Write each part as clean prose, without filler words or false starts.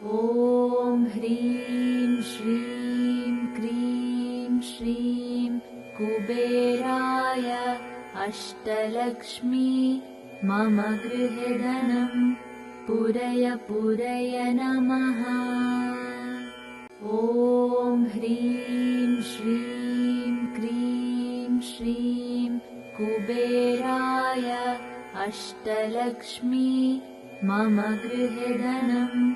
ॐ ह्रीं श्रीं क्रीं श्रीं कुबेराय अष्टलक्ष्मी मम गृहे धनं पूरय पूरय नमः। ॐ ह्रीं श्रीं क्रीं श्रीं कुबेराय अष्टलक्ष्मी मम गृहे धनं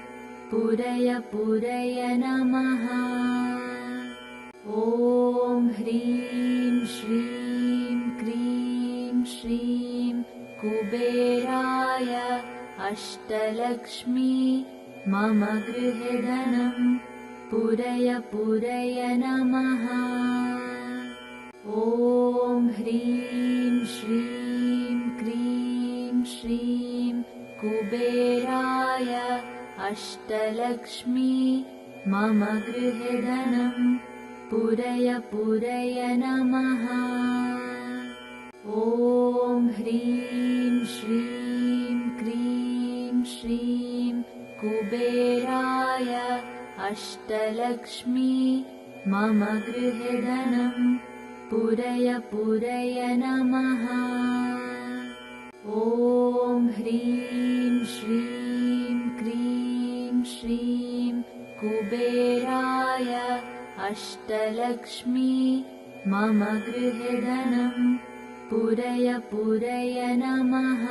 पूरय पूरय नमः। ॐ ह्रीं श्रीं क्रीं श्रीं कुबेराय अष्टलक्ष्मी मम गृहे धनं पूरय पूरय नमः। ॐ ह्रीं श्रीं क्रीं श्रीं कुबेराय अष्टलक्ष्मी मम गृहे धनं पूरय पूरय नमः। ॐ ह्रीं श्रीं क्रीं श्रीं कुबेराय अष्टलक्ष्मी मम गृहे धनं पूरय पूरय नमः। ॐ ह्रीं श्रीं क्रीं श्रीं कुबेराय अष्टलक्ष्मी मम गृहे धनं पूरय पूरय नमः।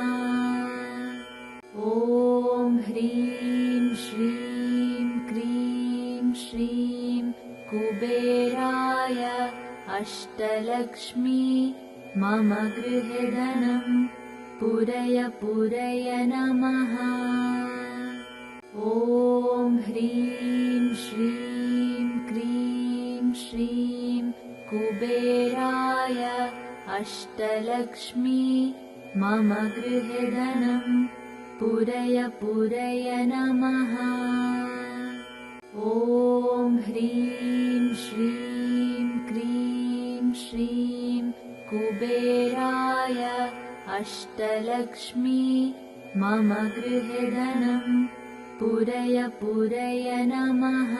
ॐ ह्रीं श्रीं क्रीं श्रीं कुबेराय अष्टलक्ष्मी मम गृहे धनं पूरय पूरय नमः। ॐ ह्रीं श्रीं क्रीं श्रीं कुबेराय अष्टलक्ष्मी मम गृहे धनं पूरय पूरय नमः। ॐ ह्रीं श्रीं क्रीं श्रीं कुबेराय अष्टलक्ष्मी मम गृहे धनं पूरय पूरय नमः।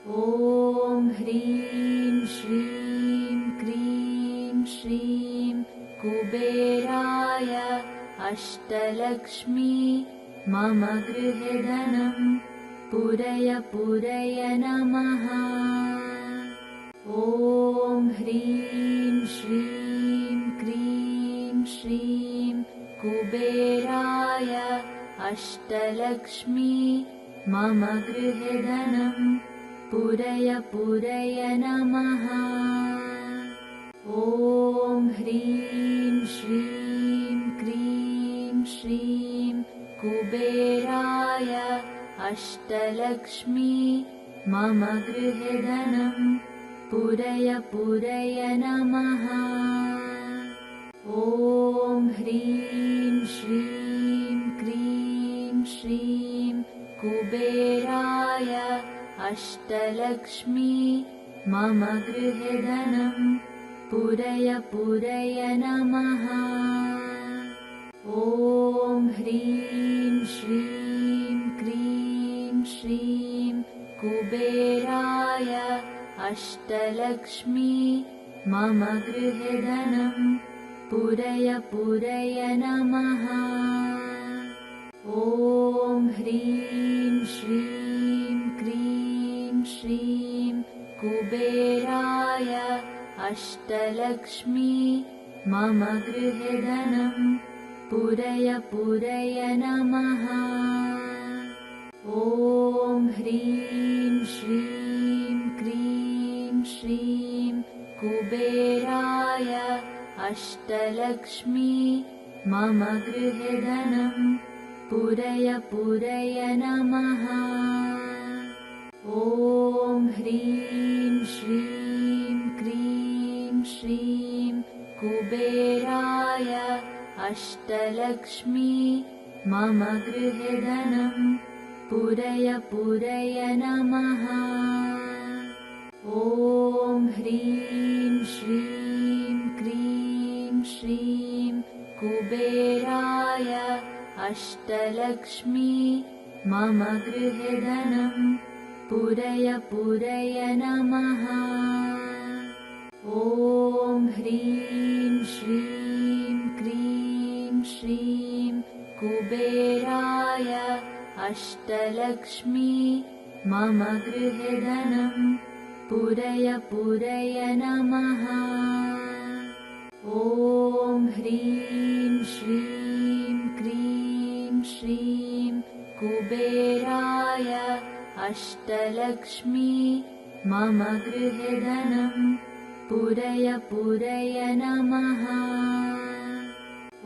ॐ ह्रीं श्रीं क्रीं श्रीं कुबेराय अष्टलक्ष्मी मम गृहे धनं पूरय पूरय नमः। ॐ ह्रीं श्रीं क्रीं श्रीं कुबेराय अष्टलक्ष्मी मम गृहे धनं पूरय पूरय नमः। ॐ ह्रीं श्रीं क्रीं श्रीं कुबेराय अष्टलक्ष्मी मम गृहे धनं पूरय पूरय नमः। ॐ ह्रीं श्रीं क्रीं श्रीं कुबेराय अष्टलक्ष्मी मम गृहे धनं पूरय पूरय नमः। ॐ ह्रीं श्रीं क्रीं श्रीं कुबेराय अष्टलक्ष्मी मम गृहे धनं पूरय पूरय नमः। ॐ ह्रीं श्रीं क्रीं श्रीं कुबेराय अष्टलक्ष्मी मम गृहे धनं पूरय पूरय नमः। ॐ ह्रीं श्रीं क्रीं श्रीं कुबेराय अष्टलक्ष्मी मम गृहे धनं पूरय पूरय नमः। ॐ ह्रीं श्रीं क्रीं श्रीं कुबेराय अष्टलक्ष्मी मम गृहे धनं पूरय पूरय नमः। ॐ ह्रीं श्रीं क्रीं श्रीं कुबेराय अष्टलक्ष्मी मम गृहे धनं पूरय पूरय नमः। ॐ ह्रीं श्रीं क्रीं श्रीं कुबेराय अष्टलक्ष्मी मम गृहे धनं पूरय पूरय नमः। ॐ ह्रीं श्रीं क्रीं श्रीं कुबेराय अष्टलक्ष्मी मम गृहे धनं पूरय पूरय नमः।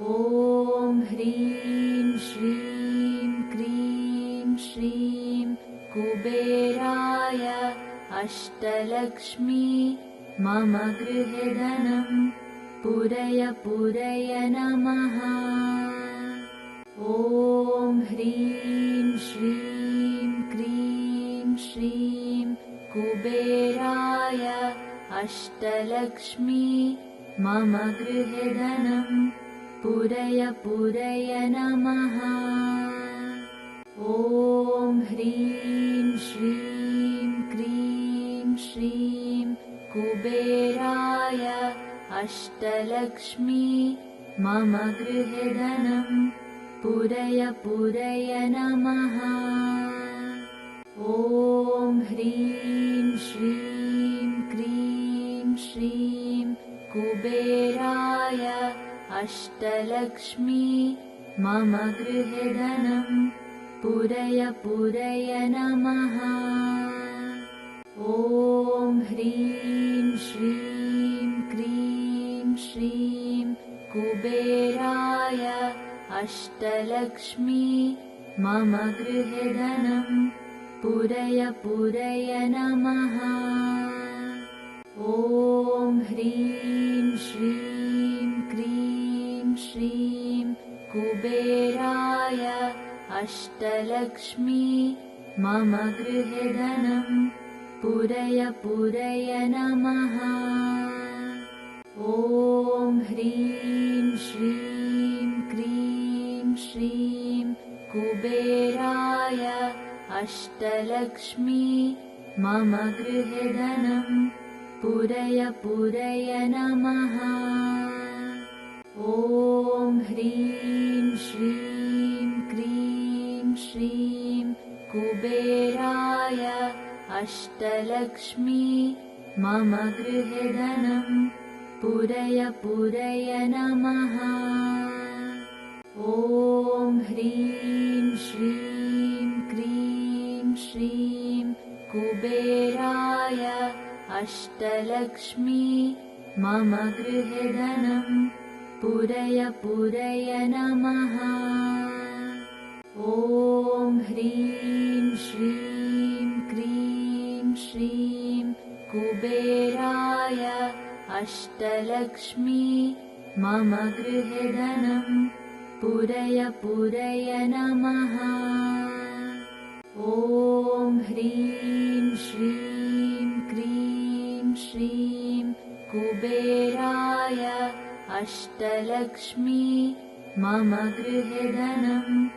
ॐ ह्रीं श्रीं क्रीं श्रीं कुबेराय अष्टलक्ष्मी मम गृहे धनं पूरय पूरय नमः। ॐ ह्रीं श्रीं क्रीं श्रीं कुबेराय अष्टलक्ष्मी मम गृहे धनं पूरय पूरय नमः। ॐ ह्रीं श्रीं क्रीं श्रीं कुबेराय अष्टलक्ष्मी मम गृहे धनं पूरय पूरय नमः। ॐ ह्रीं श्रीं क्रीं श्रीं कुबेराय अष्टलक्ष्मी मम गृहे धनं पूरय पूरय नमः। ॐ ह्रीं श्रीं क्रीं श्रीं कुबेराय अष्टलक्ष्मी मम गृहे धनं पूरय पूरय नमः। ॐ ह्रीं श्रीं क्रीं श्रीं कुबेराय अष्टलक्ष्मी मम गृहे धनं पूरय पूरय नमः। ॐ ह्रीं श्रीं क्रीं श्रीं कुबेराय अष्टलक्ष्मी मम गृहे धनं पूरय पूरय नमः। ॐ ह्रीं श्रीं क्रीं श्रीं कुबेराय अष्टलक्ष्मी मम गृहे धनं पूरय पूरय नमः। ॐ ह्रीं श्रीं क्रीं श्रीं कुबेराय अष्टलक्ष्मी मम गृहे धनं पूरय पूरय नमः। ॐ ह्रीं श्रीं क्रीं श्रीं कुबेराय अष्टलक्ष्मी मम गृहे धनं पूरय पूरय नमः। ॐ ह्रीं श्रीं क्रीं श्रीं कुबेराय अष्टलक्ष्मी मम गृहे धनं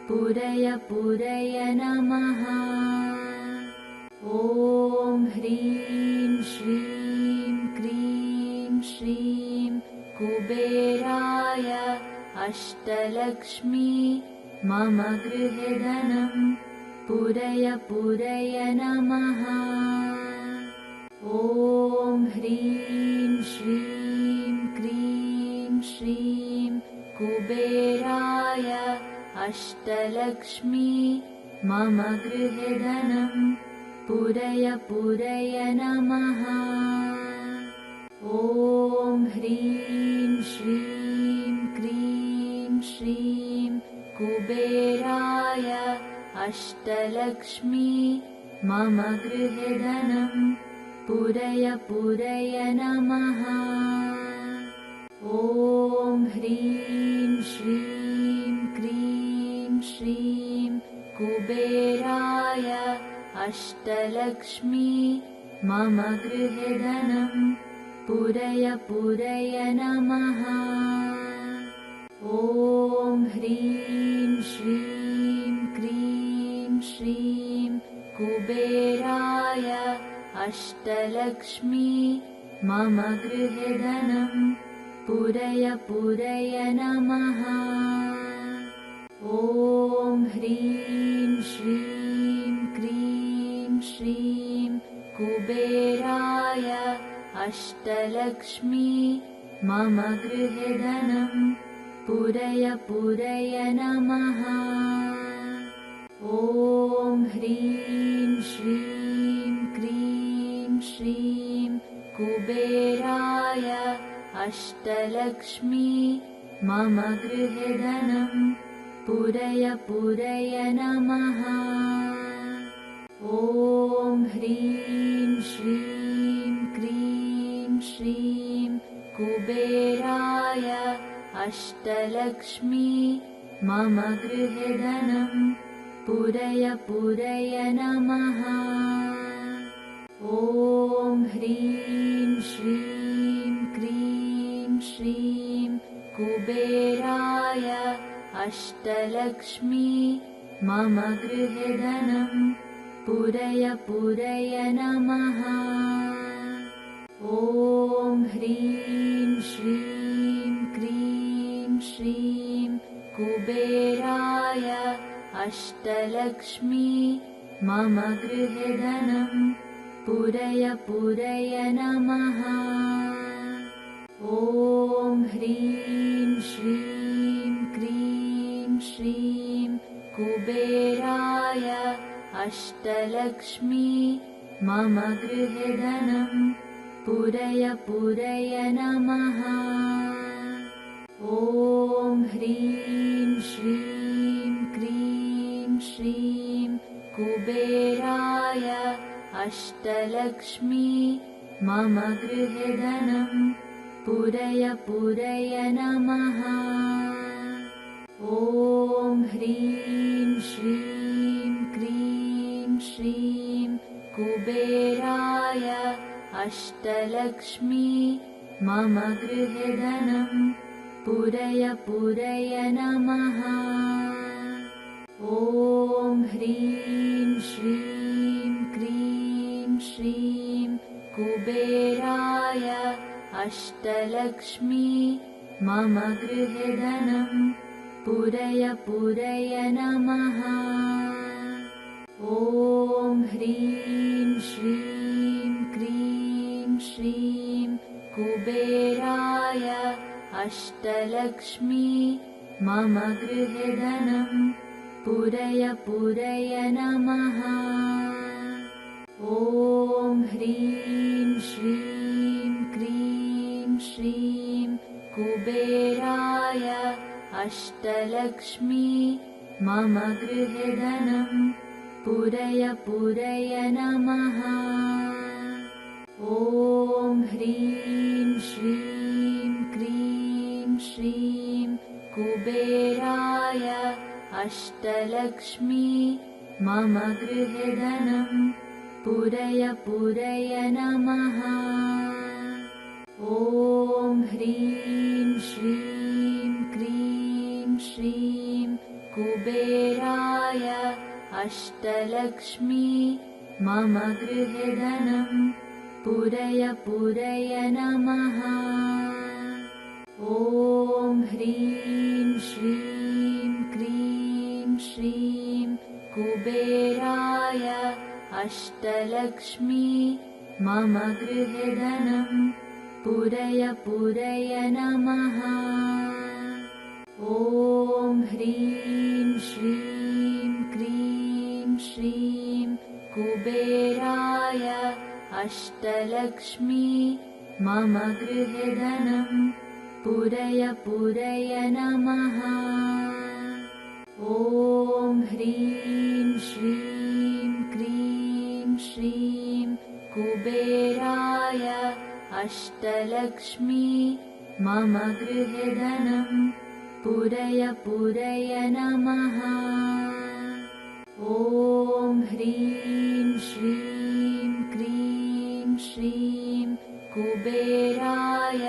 पूरय पूरय नमः। ॐ ह्रीं श्रीं क्रीं श्रीं कुबेराय अष्टलक्ष्मी मम गृहे धनं पूरय पूरय नमः। ॐ ह्रीं श्रीं क्रीं श्रीं कुबेराय अष्टलक्ष्मी मम गृहे धनं पूरय पूरय नमः। ॐ ह्रीं श्रीं क्रीं श्रीं कुबेराय अष्टलक्ष्मी मम गृहे धनं पूरय पूरय नमः। ॐ ह्रीं श्रीं क्रीं श्रीं कुबेराय अष्टलक्ष्मी मम गृहे धनं पूरय पूरय नमः। ॐ ह्रीं श्रीं क्रीं श्रीं कुबेराय अष्टलक्ष्मी मम गृहे धनं पूरय पूरय नमः। ॐ ह्रीं श्रीं क्रीं श्रीं कुबेराय अष्टलक्ष्मी मम गृहे धनं पूरय पूरय नमः। ॐ ह्रीं श्रीं क्रीं श्रीं कुबेराय अष्टलक्ष्मी मम गृहे धनं पूरय पूरय नमः। ॐ ह्रीं श्रीं क्रीं श्रीं कुबेराय अष्टलक्ष्मी मम गृहे धनं पूरय पूरय नमः। ॐ ह्रीं श्रीं क्रीं श्रीं कुबेराय अष्टलक्ष्मी मम गृहे धनं पूरय पूरय नमः। ॐ ह्रीं श्रीं क्रीं श्रीं कुबेराय अष्टलक्ष्मी मम गृहे धनं पूरय पूरय नमः। ॐ ह्रीं श्रीं क्रीं श्रीं कुबेराय अष्टलक्ष्मी मम गृहे धनं पूरय पूरय नमः। ॐ ह्रीं श्रीं क्रीं श्रीं कुबेराय अष्टलक्ष्मी मम गृहे धनं पूरय पूरय नमः। ॐ ह्रीं श्रीं क्रीं श्रीं कुबेराय अष्टलक्ष्मी मम गृहे धनं पूरय पूरय नमः। ॐ ह्रीं श्रीं क्रीं श्रीं कुबेराय अष्टलक्ष्मी मम गृहे धनं पूरय पूरय नमः। ॐ ह्रीं श्रीं क्रीं श्रीं कुबेराय अष्टलक्ष्मी मम गृहे धनं पूरय पूरय नमः। ॐ ह्रीं श्रीं क्रीं श्रीं कुबेराय अष्टलक्ष्मी मम गृहे धनं पूरय पूरय नमः। ॐ ह्रीं श्रीं क्रीं श्रीं कुबेराय अष्टलक्ष्मी मम गृहे धनं पूरय पूरय नमः। ॐ ह्रीं श्रीं क्रीं श्रीं कुबेराय अष्टलक्ष्मी मम गृहे धनं पूरय पूरय नमः। ॐ ह्रीं श्रीं क्रीं श्रीं कुबेराय अष्टलक्ष्मी मम गृहे धनं पूरय पूरय नमः। ॐ ह्रीं श्रीं क्रीं श्रीं कुबेराय अष्टलक्ष्मी मम गृहे धनं पूरय पूरय नमः। ॐ ह्रीं श्रीं क्रीं श्रीं कुबेराय अष्टलक्ष्मी मम गृहे धनं पूरय पूरय नमः। ॐ ह्रीं श्रीं क्रीं श्रीं कुबेराय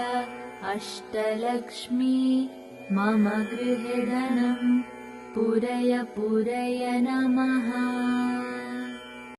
अष्टलक्ष्मी मम गृहे धनं पूरय पूरय नमः।